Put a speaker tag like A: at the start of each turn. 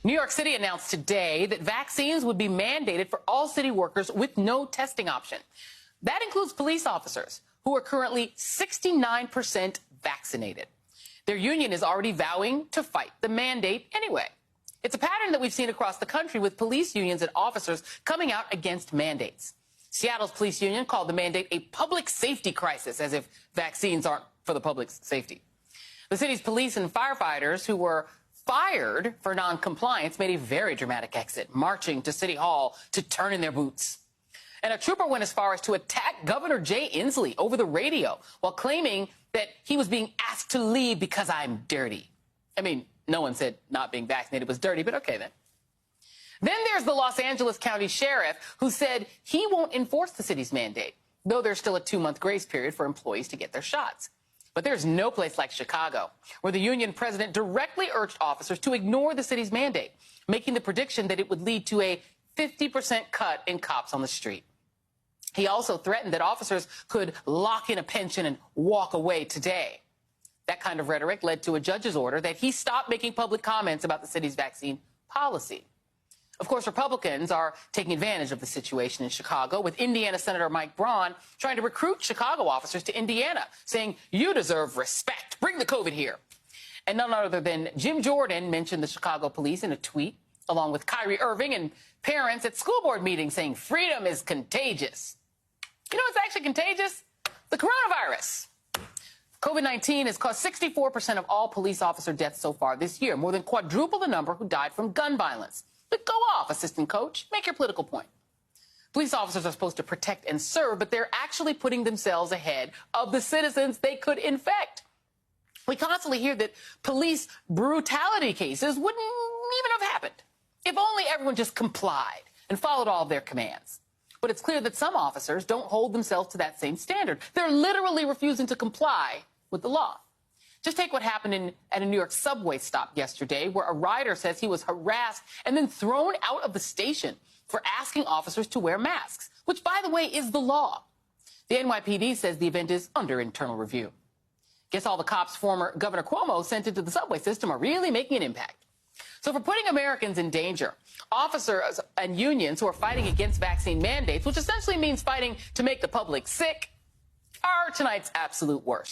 A: New York City announced today that vaccines would be mandated for all city workers with no testing option. That includes police officers, who are currently 69% vaccinated. Their union is already vowing to fight the mandate anyway. It's a pattern that we've seen across the country with police unions and officers coming out against mandates. Seattle's police union called the mandate a public safety crisis, as if vaccines aren't for the public's safety. The city's police and firefighters, who were fired for noncompliance, made a very dramatic exit, marching to City Hall to turn in their boots. And a trooper went as far as to attack Governor Jay Inslee over the radio while claiming that he was being asked to leave because I'm dirty. I mean, no one said not being vaccinated was dirty, but okay then. Then there's the Los Angeles County Sheriff, who said he won't enforce the city's mandate, though there's still a 2-month grace period for employees to get their shots. But there's no place like Chicago, where the union president directly urged officers to ignore the city's mandate, making the prediction that it would lead to a 50% cut in cops on the street. He also threatened that officers could lock in a pension and walk away today. That kind of rhetoric led to a judge's order that he stop making public comments about the city's vaccine policy. Of course, Republicans are taking advantage of the situation in Chicago, with Indiana Senator Mike Braun trying to recruit Chicago officers to Indiana, saying, "You deserve respect. Bring the COVID here." And none other than Jim Jordan mentioned the Chicago police in a tweet, along with Kyrie Irving and parents at school board meetings saying freedom is contagious. You know what's actually contagious? The coronavirus. COVID-19 has caused 64% of all police officer deaths so far this year, more than quadruple the number who died from gun violence. But go off, assistant coach. Make your political point. Police officers are supposed to protect and serve, but they're actually putting themselves ahead of the citizens they could infect. We constantly hear that police brutality cases wouldn't even have happened if only everyone just complied and followed all of their commands. But it's clear that some officers don't hold themselves to that same standard. They're literally refusing to comply with the law. Just take what happened at a New York subway stop yesterday, where a rider says he was harassed and then thrown out of the station for asking officers to wear masks, which, by the way, is the law. The NYPD says the event is under internal review. Guess all the cops former Governor Cuomo sent into the subway system are really making an impact. So for putting Americans in danger, officers and unions who are fighting against vaccine mandates, which essentially means fighting to make the public sick, are tonight's absolute worst.